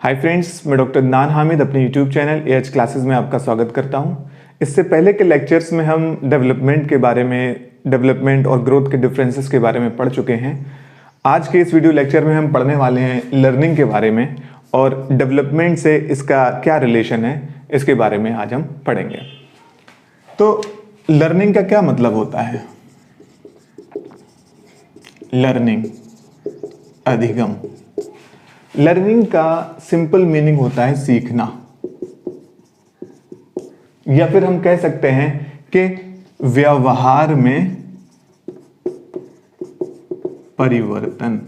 Hi friends, मैं doctor Adnan Hamid अपने YouTube channel AH classes में आपका स्वागत करता हूं। इससे पहले के लेक्चर्स में हम डेवलपमेंट और ग्रोथ के डिफरेंसेस के बारे में पढ़ चुके हैं। आज के इस वीडियो लेक्चर में हम पढ़ने वाले हैं लर्निंग के बारे में और डेवलपमेंट से इसका क्या रिलेशन है, इसके बारे में आज हम पढ़ेंगे। तो लर्निंग का क्या मतलब होता है? लर्निंग, अधिगम। लर्निंग का सिंपल मीनिंग होता है सीखना, या फिर हम कह सकते हैं कि व्यवहार में परिवर्तन,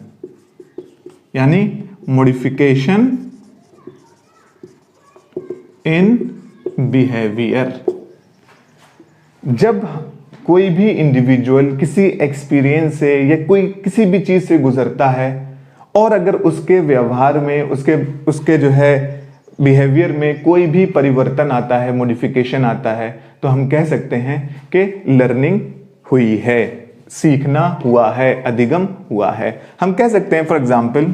यानी मॉडिफिकेशन इन बिहेवियर। जब कोई भी इंडिविजुअल किसी एक्सपीरियंस से या कोई किसी भी चीज से गुजरता है और अगर उसके व्यवहार में उसके जो है बिहेवियर में कोई भी परिवर्तन आता है, मॉडिफिकेशन आता है, तो हम कह सकते हैं कि लर्निंग हुई है, सीखना हुआ है, अधिगम हुआ है। हम कह सकते हैं फॉर एग्जांपल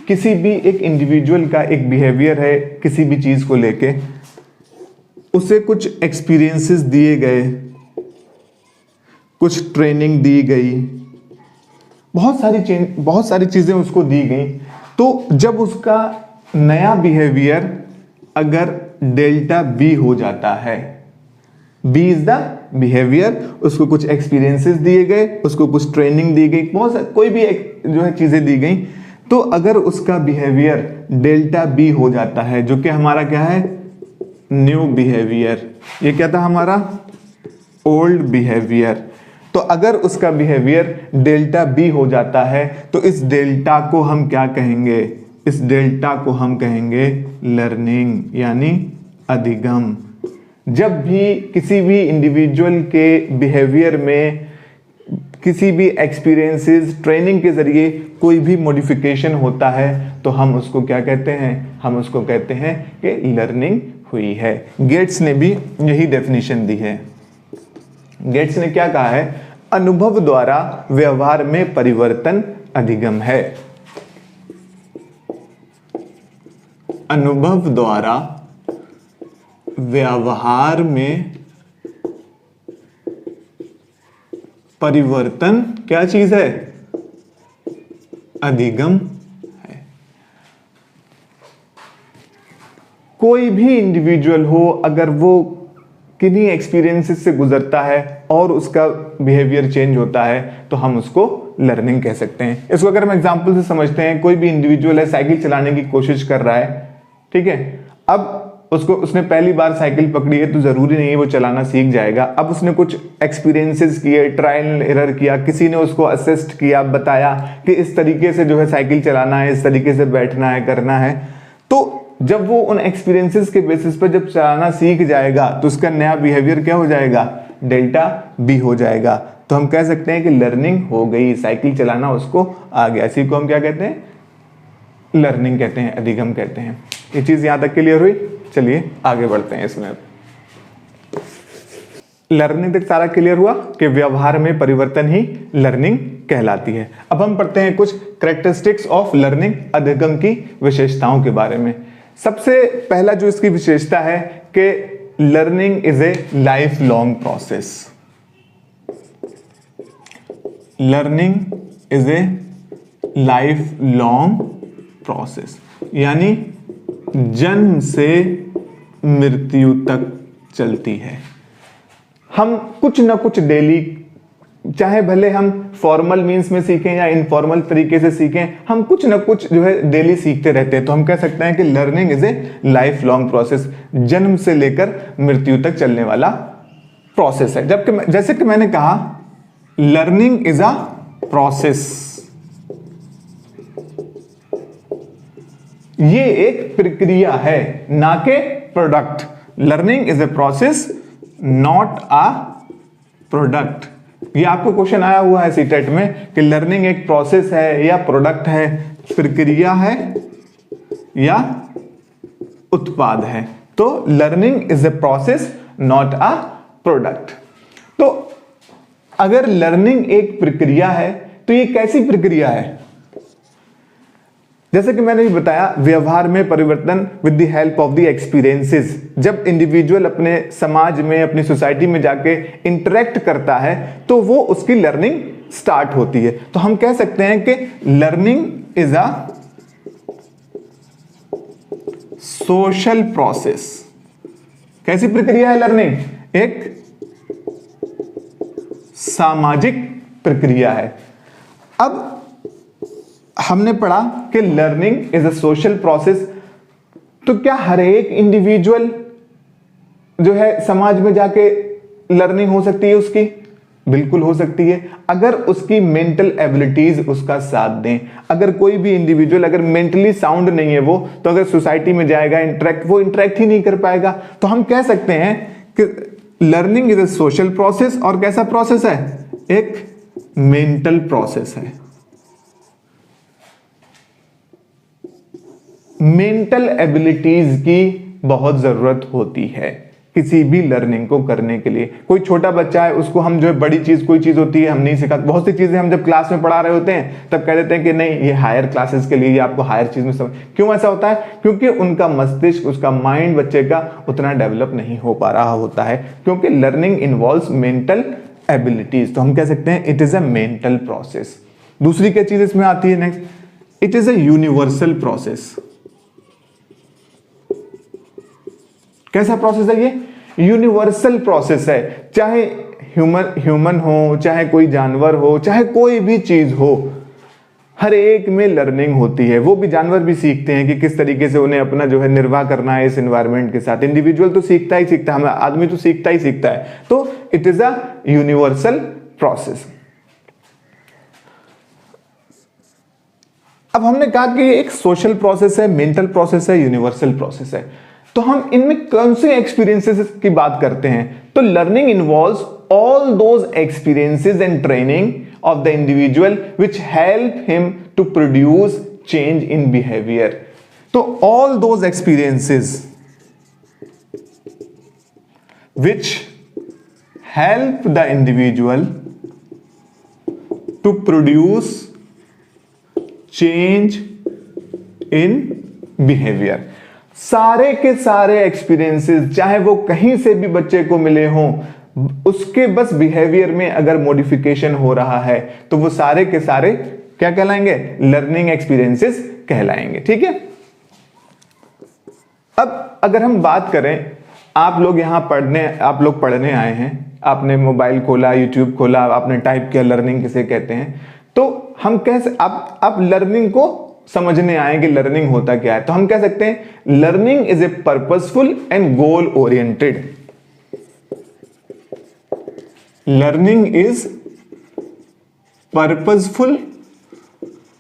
किसी भी एक इंडिविजुअल का एक बिहेवियर है, किसी भी चीज को लेके उसे कुछ एक्सपीरियंसेस दिए गए, कुछ ट्रेनिंग दी गई, बहुत सारी चीजें उसको दी गई। तो जब उसका नया बिहेवियर अगर डेल्टा बी हो जाता है, बी इज द बिहेवियर, उसको कुछ एक्सपीरियंसेस दिए गए, उसको कुछ ट्रेनिंग दी गई, कोई भी जो है चीजें दी गई, तो अगर उसका बिहेवियर डेल्टा बी हो जाता है, जो कि हमारा क्या है, न्यू बिहेवियर, ये क्या था हमारा, ओल्ड बिहेवियर। तो अगर उसका बिहेवियर डेल्टा बी हो जाता है तो इस डेल्टा को हम क्या कहेंगे? इस डेल्टा को हम कहेंगे लर्निंग, यानी अधिगम। जब भी किसी भी इंडिविजुअल के बिहेवियर में किसी भी एक्सपीरियंसेस, ट्रेनिंग के जरिए कोई भी मॉडिफिकेशन होता है तो हम उसको क्या कहते हैं? हम उसको कहते हैं कि लर्निंग हुई है। गेट्स ने भी यही डेफिनेशन दी है। गेट्स ने क्या कहा है? अनुभव द्वारा व्यवहार में परिवर्तन अधिगम है। अनुभव द्वारा व्यवहार में परिवर्तन क्या चीज है? अधिगम है। कोई भी इंडिविजुअल हो, अगर वो किन्हीं एक्सपीरियंसेस से गुजरता है और उसका बिहेवियर चेंज होता है तो हम उसको लर्निंग कह सकते हैं। इसको अगर हम एग्जांपल से समझते हैं, कोई भी इंडिविजुअल है, साइकिल चलाने की कोशिश कर रहा है, ठीक है। अब उसने पहली बार साइकिल पकड़ी है तो जरूरी नहीं है वो चलाना सीख जाएगा। अब उसने कुछ एक्सपीरियंसेस किए, ट्रायल एरर किया, किसी ने उसको असिस्ट किया, बताया कि इस तरीके से जो है साइकिल चलाना है, इस तरीके से बैठना है, करना है। तो जब वो उन एक्सपीरियंसेस के बेसिस पर जब चलाना सीख जाएगा तो उसका नया बिहेवियर क्या हो जाएगा? डेल्टा बी हो जाएगा। तो हम कह सकते हैं कि लर्निंग हो गई, साइकिल चलाना उसको आ गया। इसी को हम क्या कहते हैं? लर्निंग कहते हैं, अधिगम कहते हैं। ये चीज यहां तक क्लियर हुई? चलिए आगे बढ़ते हैं। इसमें लर्निंग तक सारा क्लियर हुआ कि व्यवहार में परिवर्तन ही लर्निंग कहलाती है। अब हम पढ़ते हैं कुछ कैरेक्टरिस्टिक्स ऑफ लर्निंग, अधिगम की विशेषताओं के बारे में। सबसे पहला जो इसकी विशेषता है कि learning is a life long process. Learning is a life long process, यानी जन्म से मृत्यु तक चलती है। हम कुछ ना कुछ डेली, चाहे भले हम फॉर्मल मीन्स में सीखें या इनफॉर्मल तरीके से सीखें, हम कुछ ना कुछ जो है डेली सीखते रहते हैं। तो हम कह सकते हैं कि learning is a life long process, जन्म से लेकर मृत्यु तक चलने वाला प्रोसेस है। जबकि जैसे कि मैंने कहा, लर्निंग इज अ प्रोसेस, ये एक प्रक्रिया है, ना के product. Learning is a process, not a product. ये आपको क्वेश्चन आया हुआ है सीटेट में कि लर्निंग एक प्रोसेस है या प्रोडक्ट है, प्रक्रिया है या उत्पाद है। तो learning is a process, not a product. तो अगर लर्निंग एक प्रक्रिया है तो ये कैसी प्रक्रिया है? जैसे कि मैंने भी बताया, व्यवहार में परिवर्तन with the help of the experiences. जब इंडिविजुअल अपने समाज में, अपनी सोसाइटी में जाके इंटरेक्ट करता है तो वो उसकी लर्निंग स्टार्ट होती है। तो हम कह सकते हैं कि learning is a social process. कैसी प्रक्रिया है लर्निंग? एक सामाजिक प्रक्रिया है। अब हमने पढ़ा कि learning is a social process, तो क्या हर एक इंडिविजुअल जो है समाज में जाके लर्निंग हो सकती है उसकी? बिल्कुल हो सकती है, अगर उसकी मेंटल एबिलिटीज उसका साथ दें। अगर कोई भी इंडिविजुअल अगर मेंटली साउंड नहीं है वो, तो अगर सोसाइटी में जाएगा वो इंटरेक्ट ही नहीं कर पाएगा। तो हम कह सकते हैं कि learning is a social process. और कैसा प्रोसेस है? एक मेंटल प्रोसेस है। मेंटल एबिलिटीज की बहुत जरूरत होती है किसी भी लर्निंग को करने के लिए। कोई छोटा बच्चा है, उसको हम जो है बड़ी चीज, कोई चीज होती है हम नहीं सिखाते। बहुत सी चीजें हम जब क्लास में पढ़ा रहे होते हैं तब कह देते हैं कि नहीं, ये हायर क्लासेस के लिए, ये आपको हायर चीज में समझ। क्यों ऐसा होता है? क्योंकि उनका मस्तिष्क, उसका माइंड बच्चे का उतना डेवलप नहीं हो पा रहा होता है, क्योंकि लर्निंग इन्वॉल्व्स मेंटल एबिलिटीज। तो हम कह सकते हैं it is a mental process. दूसरी क्या चीज इसमें आती है next? It is a universal process. कैसा प्रोसेस है ये? यूनिवर्सल प्रोसेस है। चाहे ह्यूमन हो, चाहे कोई जानवर हो, चाहे कोई भी चीज हो, हर एक में लर्निंग होती है। वो भी जानवर भी सीखते हैं कि किस तरीके से उन्हें अपना जो है निर्वाह करना है इस एनवायरनमेंट के साथ। इंडिविजुअल तो सीखता ही सीखता है, आदमी तो सीखता ही सीखता है। तो it is a universal process. अब हमने कहा कि एक सोशल प्रोसेस है, मेंटल प्रोसेस है, यूनिवर्सल प्रोसेस है। तो हम इनमें कौन से एक्सपीरियंसेस की बात करते हैं? तो learning involves all those experiences and training of the individual which help him to produce change in behaviour. तो all those experiences which help the individual to produce change in behaviour. सारे के सारे experiences, चाहे वो कहीं से भी बच्चे को मिले हों, उसके बस बिहेवियर में अगर मॉडिफिकेशन हो रहा है तो वो सारे के सारे क्या कहलाएंगे? लर्निंग एक्सपीरियंसेस कहलाएंगे। ठीक है। अब अगर हम बात करें, आप लोग पढ़ने आए हैं, आपने मोबाइल खोला, यूट्यूब खोला, आपने टाइप किया लर्निंग किसे कहते हैं, तो हम कैसे आप लर्निंग को समझने आए कि लर्निंग होता क्या है। तो हम कह सकते हैं learning is a purposeful and goal oriented. Learning is purposeful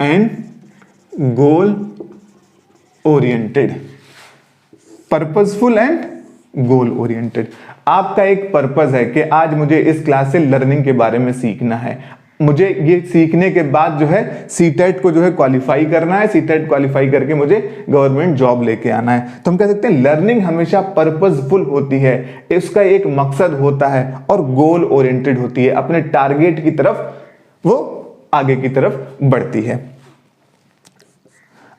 and goal oriented. Purposeful and goal oriented. आपका एक पर्पस है कि आज मुझे इस क्लास से लर्निंग के बारे में सीखना है, मुझे ये सीखने के बाद जो है सीटेट को जो है क्वालिफाई करना है, सीटेट क्वालिफाई करके मुझे गवर्नमेंट जॉब लेके आना है। तो हम कह सकते हैं लर्निंग हमेशा पर्पसफुल होती है, इसका एक मकसद होता है और गोल ओरिएंटेड होती है, अपने टारगेट की तरफ वो आगे की तरफ बढ़ती है।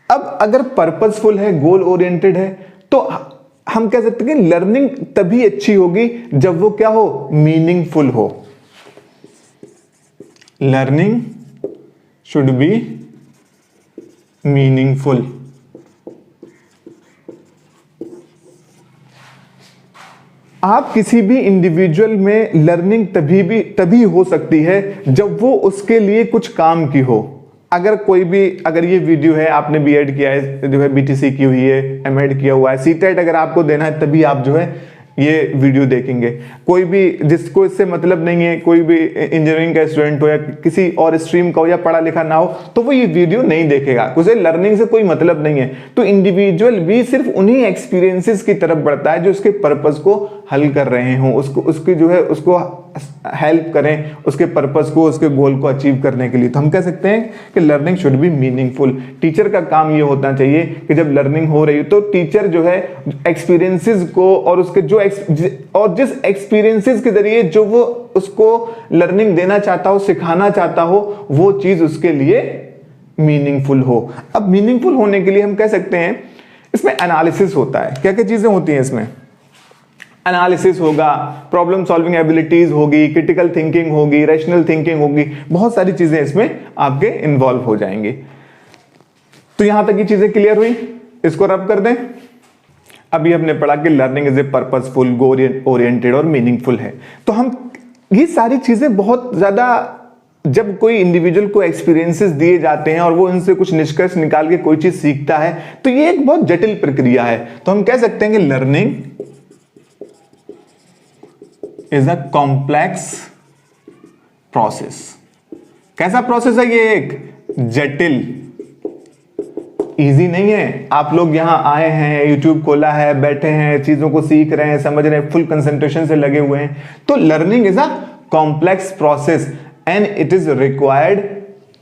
अब अगर पर्पसफुल है, गोल ओरिएंटेड है, तो हम कह सकते हैं कि लर्निंग तभी अच्छी होगी जब वो क्या हो? मीनिंगफुल हो। Learning should be meaningful. आप किसी भी इंडिविजुअल में लर्निंग तभी हो सकती है जब वो उसके लिए कुछ काम की हो। अगर ये वीडियो है, आपने बीएड किया है, जो है बीटीसी की हुई है, एमएड किया हुआ है, सीटेट अगर आपको देना है तभी आप जो है ये वीडियो देखेंगे। कोई भी जिसको इससे मतलब नहीं है, कोई भी इंजीनियरिंग का स्टूडेंट हो या किसी और स्ट्रीम का हो या पढ़ा लिखा ना हो, तो वो ये वीडियो नहीं देखेगा, उसे लर्निंग से कोई मतलब नहीं है। तो इंडिविजुअल भी सिर्फ उन्हीं एक्सपीरियंसेस की तरफ बढ़ता है जो उसके पर्पस को हल कर रहे हों, उसकी जो है उसको हेल्प करें, उसके पर्पस को, उसके गोल को अचीव करने के लिए। तो हम कह सकते हैं कि learning should be meaningful. Teacher का काम ये होना चाहिए कि जब लर्निंग हो रही हो तो टीचर जो है एक्सपीरियंसेस को और उसके जिस एक्सपीरियंसेस के जरिए जो वो उसको लर्निंग देना चाहता हो, सिखाना चाहता हो, वो चीज उसके लिए मीनिंगफुल हो। अब मीनिंगफुल होने के लिए हम कह सकते हैं इसमें एनालिसिस होता है। क्या क्या चीजें होती हैं इसमें? एनालिसिस होगा, प्रॉब्लम सॉल्विंग एबिलिटीज होगी, क्रिटिकल थिंकिंग होगी, रैशनल थिंकिंग होगी, बहुत सारी चीजें इसमें आपके इन्वॉल्व हो जाएंगी। तो यहां तक ये चीजें क्लियर हुई, इसको रब कर दें। अभी हमने पढ़ा कि learning is a purposeful, goal oriented और मीनिंगफुल है। तो हम ये सारी चीजें बहुत ज्यादा, जब कोई इंडिविजुअल को एक्सपीरियंसेस दिए जाते हैं और वो इनसे कुछ निष्कर्ष निकाल के कोई चीज सीखता है, तो ये एक बहुत जटिल प्रक्रिया है। तो हम कह सकते हैं कि learning is a complex process. कैसा प्रोसेस है ये? एक जटिल, इजी नहीं है। आप लोग यहां आए हैं, यूट्यूब खोला है, बैठे हैं, चीजों को सीख रहे हैं, समझ रहे हैं, फुल कंसंट्रेशन से लगे हुए हैं। तो learning is a complex process and it is required,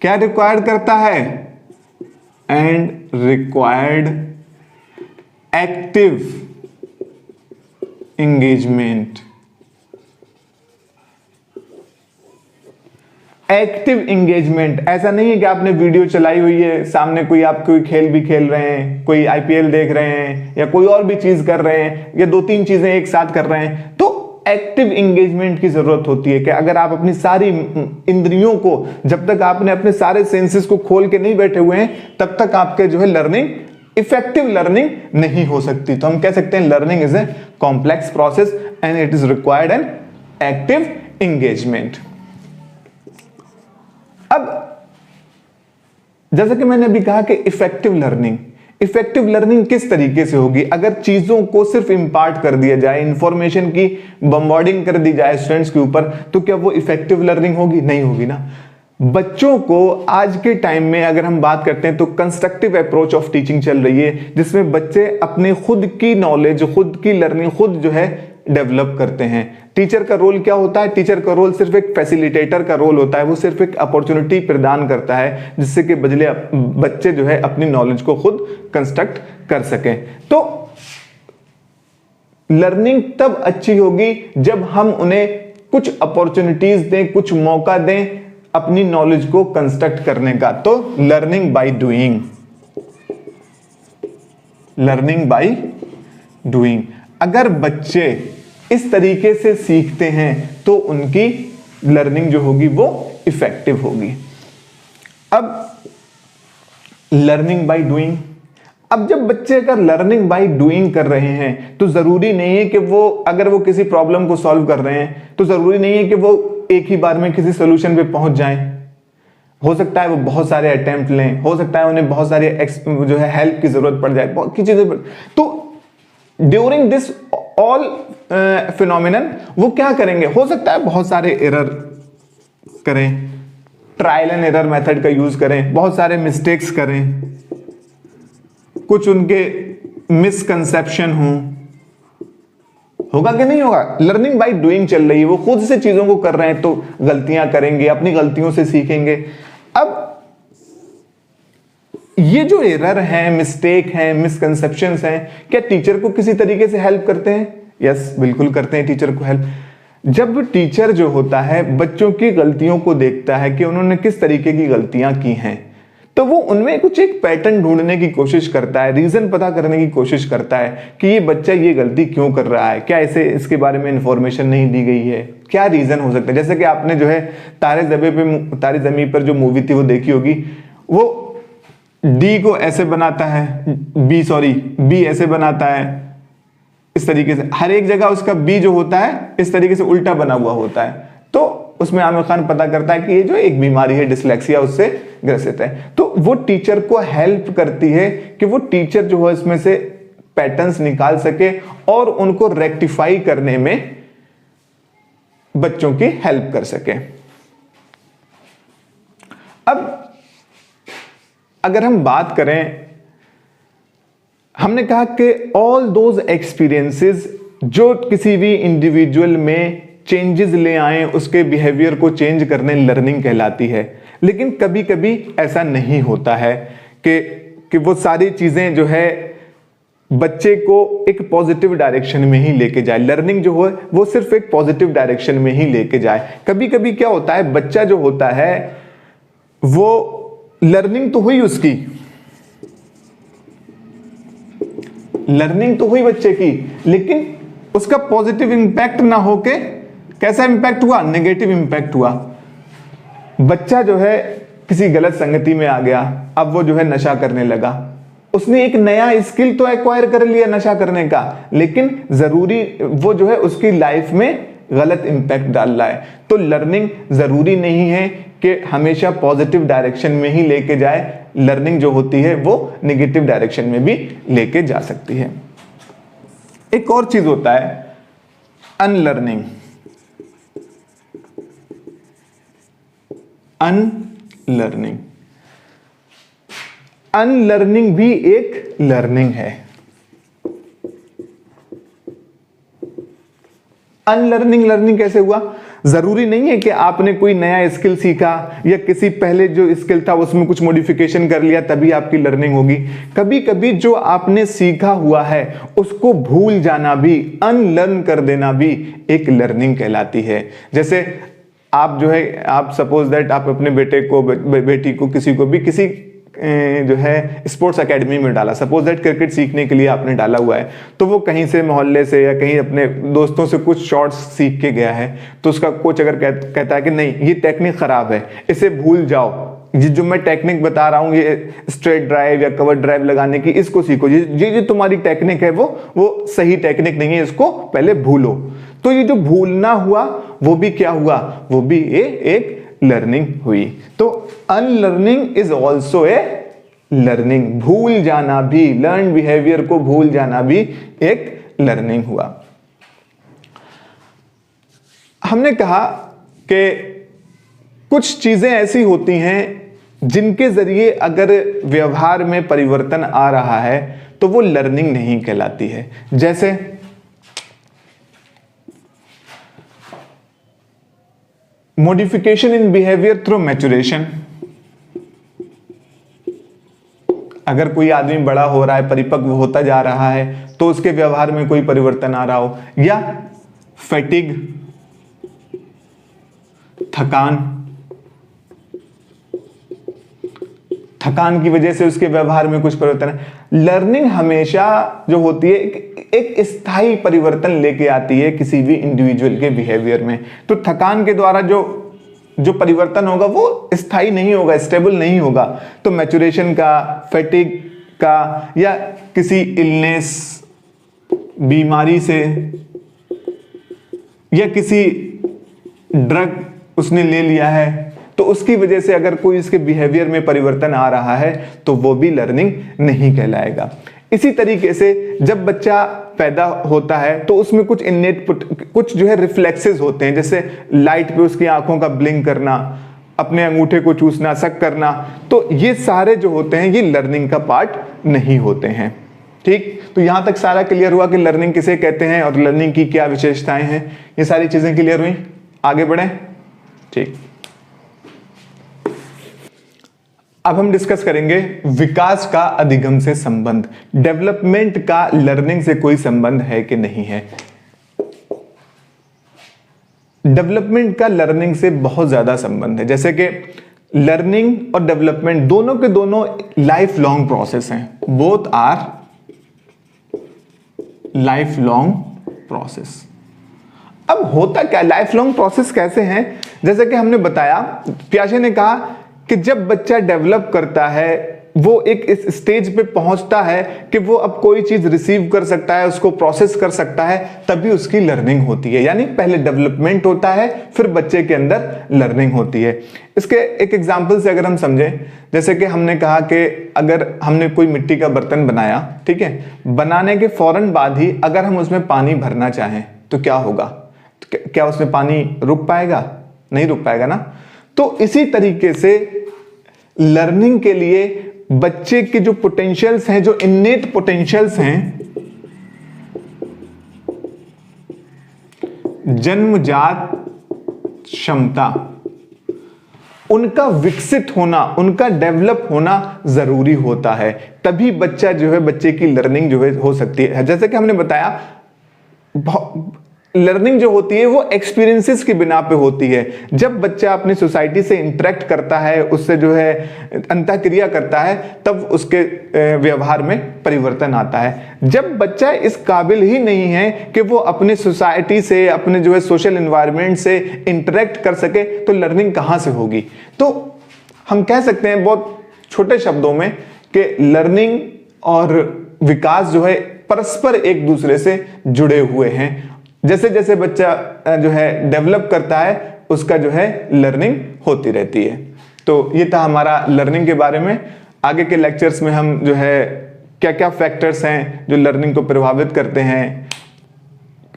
क्या रिक्वायर्ड करता है? And required active engagement. Active engagement, ऐसा नहीं है कि आपने वीडियो चलाई हुई है, सामने कोई आप कोई खेल भी खेल रहे हैं, कोई आईपीएल देख रहे हैं या कोई और भी चीज कर रहे हैं या 2-3 चीजें एक साथ कर रहे हैं, तो एक्टिव एंगेजमेंट की जरूरत होती है कि अगर आप अपनी सारी इंद्रियों को, जब तक आपने अपने सारे सेंसेस को खोल के नहीं बैठे हुए हैं, तब तक आपके जो है लर्निंग, इफेक्टिव लर्निंग नहीं हो सकती। तो हम कह सकते हैं learning is a complex process and it is required an active engagement. अब जैसा कि मैंने अभी कहा कि इफेक्टिव लर्निंग किस तरीके से होगी? अगर चीजों को सिर्फ इंपार्ट कर दिया जाए, इंफॉर्मेशन की बम्बार्डिंग कर दी जाए स्टूडेंट्स के ऊपर, तो क्या वो इफेक्टिव लर्निंग होगी? नहीं होगी ना। बच्चों को आज के टाइम में अगर हम बात करते हैं तो कंस्ट्रक्टिव अप्रोच ऑफ टीचिंग चल रही है, जिसमें बच्चे अपने खुद की नॉलेज, खुद की लर्निंग खुद जो है डेवलप करते हैं। टीचर का रोल क्या होता है? टीचर का रोल सिर्फ एक फैसिलिटेटर का रोल होता है। वो सिर्फ एक अपॉर्चुनिटी प्रदान करता है जिससे कि बच्चे जो है अपनी नॉलेज को खुद कंस्ट्रक्ट कर सकें। तो लर्निंग तब अच्छी होगी जब हम उन्हें कुछ अपॉर्चुनिटीज दें, कुछ मौका दें अपनी नॉलेज को कंस्ट्रक्ट करने का। तो लर्निंग बाय डूइंग। अगर बच्चे इस तरीके से सीखते हैं तो उनकी लर्निंग जो होगी वो इफेक्टिव होगी। अब लर्निंग बाय डूइंग, अब जब बच्चे अगर लर्निंग बाय डूइंग कर रहे हैं तो जरूरी नहीं है कि वो, अगर वो किसी प्रॉब्लम को सॉल्व कर रहे हैं तो जरूरी नहीं है कि वो एक ही बार में किसी सोल्यूशन पे पहुंच जाएं। हो सकता है वो बहुत सारे अटेम्प्ट लें, हो सकता है उन्हें बहुत सारे जो है हेल्प की जरूरत पड़ जाए, बहुत की चीजें। तो ड्यूरिंग दिस ऑल फिनोमिनन वो क्या करेंगे? हो सकता है बहुत सारे एरर करें, ट्रायल एंड एरर मेथड का यूज करें, बहुत सारे मिस्टेक्स करें, कुछ उनके मिसकंसेप्शन होगा कि नहीं होगा? लर्निंग बाय डूइंग चल रही है, वो खुद से चीजों को कर रहे हैं तो गलतियां करेंगे, अपनी गलतियों से सीखेंगे। अब ये जो एरर है, मिस्टेक है, मिसकंसेप्शंस हैं, क्या टीचर को किसी तरीके से हेल्प करते हैं? यस, बिल्कुल करते हैं टीचर को हेल्प। जब टीचर जो होता है बच्चों की गलतियों को देखता है कि उन्होंने किस तरीके की गलतियां की हैं, तो वो उनमें कुछ एक पैटर्न ढूंढने की कोशिश करता है, रीजन पता करने की कोशिश करता है कि ये बच्चा ये गलती क्यों कर रहा है, क्या इसे इसके बारे में इंफॉर्मेशन नहीं दी गई है, क्या रीजन हो सकता है। जैसे कि आपने जो है तारे ज़मीं पर जो मूवी थी वो देखी होगी, वो डी को ऐसे बनाता है, बी ऐसे बनाता है, इस तरीके से हर एक जगह उसका बी जो होता है इस तरीके से उल्टा बना हुआ होता है। तो उसमें आमिर खान पता करता है कि ये जो एक बीमारी है डिसलेक्सिया, उससे ग्रसित है। तो वो टीचर को हेल्प करती है कि वो टीचर जो है इसमें से पैटर्न्स निकाल सके और उनको रेक्टिफाई करने में बच्चों की हेल्प कर सके। अब अगर हम बात करें, हमने कहा कि ऑल दोज एक्सपीरियंसेस जो किसी भी इंडिविजुअल में चेंजेस ले आए, उसके बिहेवियर को चेंज करने लर्निंग कहलाती है। लेकिन कभी कभी ऐसा नहीं होता है कि वो सारी चीजें जो है बच्चे को एक पॉजिटिव डायरेक्शन में ही लेके जाए। लर्निंग जो है वो सिर्फ एक पॉजिटिव डायरेक्शन में ही लेके जाए। कभी कभी क्या होता है, बच्चा जो होता है वो लर्निंग तो हुई उसकी, लर्निंग तो हुई बच्चे की, लेकिन उसका पॉजिटिव इंपैक्ट ना होके कैसा इंपैक्ट हुआ, नेगेटिव इंपैक्ट हुआ। बच्चा जो है किसी गलत संगति में आ गया, अब वो जो है नशा करने लगा, उसने एक नया स्किल तो एक्वायर कर लिया नशा करने का, लेकिन जरूरी वो जो है उसकी लाइफ में गलत इंपैक्ट डाल रहा है। तो लर्निंग जरूरी नहीं है कि हमेशा पॉजिटिव डायरेक्शन में ही लेके जाए, लर्निंग जो होती है वो नेगेटिव डायरेक्शन में भी लेके जा सकती है। एक और चीज होता है अनलर्निंग। अनलर्निंग, अनलर्निंग भी एक लर्निंग है। अनलर्निंग लर्निंग कैसे हुआ? जरूरी नहीं है कि आपने कोई नया स्किल सीखा या किसी पहले जो स्किल था उसमें कुछ मॉडिफिकेशन कर लिया तभी आपकी लर्निंग होगी। कभी कभी जो आपने सीखा हुआ है उसको भूल जाना भी, अनलर्न कर देना भी एक लर्निंग कहलाती है। जैसे आप जो है, आप सपोज दैट आप अपने बेटे को, बेटी को, किसी को भी किसी जो है स्पोर्ट्स एकेडमी में डाला, सपोज दैट क्रिकेट सीखने के लिए आपने डाला हुआ है, तो वो कहीं से मोहल्ले से या कहीं अपने दोस्तों से कुछ शॉट्स सीख के गया है, तो उसका कोच अगर कहता है कि नहीं ये टेक्निक खराब है, इसे भूल जाओ, ये जो मैं टेक्निक बता रहा हूँ ये स्ट्रेट ड्राइव या कवर ड्राइव लगाने की, इसको सीखो, ये जो तुम्हारी टेक्निक है वो सही टेक्निक नहीं है, इसको पहले भूलो। तो ये जो भूलना हुआ वो भी क्या हुआ, वो भी एक लर्निंग हुई। तो unlearning is also a learning, भूल जाना भी, लर्न बिहेवियर को भूल जाना भी एक लर्निंग हुआ। हमने कहा कि कुछ चीजें ऐसी होती हैं जिनके जरिए अगर व्यवहार में परिवर्तन आ रहा है तो वो लर्निंग नहीं कहलाती है। जैसे modification in behaviour through maturation. अगर कोई आदमी बड़ा हो रहा है, परिपक्व होता जा रहा है, तो उसके व्यवहार में कोई परिवर्तन आ रहा हो, या फैटिग, थकान की वजह से उसके व्यवहार में कुछ परिवर्तन है। लर्निंग हमेशा जो होती है एक स्थायी परिवर्तन लेके आती है किसी भी इंडिविजुअल के बिहेवियर में। तो थकान के द्वारा जो परिवर्तन होगा वो स्थायी नहीं होगा, स्टेबल नहीं होगा। तो मैच्योरेशन का, फैटिग का, या किसी इलनेस, बीमारी से, या किसी ड्रग उसने ले लिया है तो उसकी वजह से अगर कोई इसके बिहेवियर में परिवर्तन आ रहा है तो वो भी लर्निंग नहीं कहलाएगा। इसी तरीके से जब बच्चा पैदा होता है तो उसमें कुछ इन्नेट, कुछ जो है रिफ्लेक्सेस होते हैं, जैसे लाइट पे उसकी आंखों का ब्लिंक करना, अपने अंगूठे को चूसना, शक करना, तो ये सारे जो होते हैं ये लर्निंग का पार्ट नहीं होते हैं। ठीक, तो यहां तक सारा क्लियर हुआ कि लर्निंग किसे कहते हैं और लर्निंग की क्या विशेषताएं हैं। ये सारी चीजें क्लियर हुई, आगे बढ़े। ठीक, अब हम डिस्कस करेंगे विकास का अधिगम से संबंध। डेवलपमेंट का लर्निंग से कोई संबंध है कि नहीं है? डेवलपमेंट का लर्निंग से बहुत ज्यादा संबंध है। जैसे कि लर्निंग और डेवलपमेंट दोनों के दोनों लाइफ लॉन्ग प्रोसेस हैं, both our life long process. अब होता क्या, लाइफ लॉन्ग प्रोसेस कैसे हैं? जैसे कि हमने बताया, पियाजे ने कहा कि जब बच्चा डेवलप करता है वो एक इस स्टेज पे पहुंचता है कि वो अब कोई चीज रिसीव कर सकता है, उसको प्रोसेस कर सकता है, तभी उसकी लर्निंग होती है। यानी पहले डेवलपमेंट होता है फिर बच्चे के अंदर लर्निंग होती है। इसके एक एग्जांपल से अगर हम समझें, जैसे कि हमने कहा कि अगर हमने कोई मिट्टी का बर्तन बनाया, ठीक है, बनाने के फौरन बाद ही अगर हम उसमें पानी भरना चाहें तो क्या होगा? क्या उसमें पानी रुक पाएगा? नहीं रुक पाएगा ना। तो इसी तरीके से लर्निंग के लिए बच्चे के जो पोटेंशियल्स हैं, जो इन्नेट पोटेंशियल्स हैं, जन्मजात क्षमता, उनका विकसित होना, उनका डेवलप होना जरूरी होता है, तभी बच्चा जो है, बच्चे की लर्निंग जो है हो सकती है। जैसे कि हमने बताया लर्निंग जो होती है वो एक्सपीरियंसेस की बिना पे होती है। जब बच्चा अपनी सोसाइटी से इंटरेक्ट करता है, उससे जो है अंतःक्रिया करता है, तब उसके व्यवहार में परिवर्तन आता है। जब बच्चा इस काबिल ही नहीं है कि वो अपनी सोसाइटी से, अपने जो है सोशल एनवायरनमेंट से इंटरेक्ट कर सके, तो लर्निंग कहाँ से होगी। तो हम कह सकते हैं बहुत छोटे शब्दों में कि लर्निंग और विकास जो है परस्पर एक दूसरे से जुड़े हुए हैं। जैसे जैसे बच्चा जो है डेवलप करता है, उसका जो है लर्निंग होती रहती है। तो ये था हमारा लर्निंग के बारे में। आगे के लेक्चर्स में हम जो है क्या क्या फैक्टर्स हैं जो लर्निंग को प्रभावित करते हैं,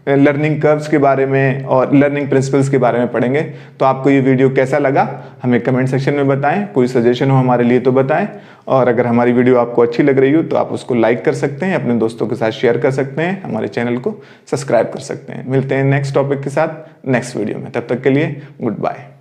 लर्निंग कर्व्स के बारे में और लर्निंग प्रिंसिपल्स के बारे में पढ़ेंगे। तो आपको ये वीडियो कैसा लगा हमें कमेंट सेक्शन में बताएं। कोई सजेशन हो हमारे लिए तो बताएं, और अगर हमारी वीडियो आपको अच्छी लग रही हो तो आप उसको लाइक कर सकते हैं, अपने दोस्तों के साथ शेयर कर सकते हैं, हमारे चैनल को सब्सक्राइब कर सकते हैं। मिलते हैं नेक्स्ट टॉपिक के साथ नेक्स्ट वीडियो में। तब तक के लिए गुड बाय।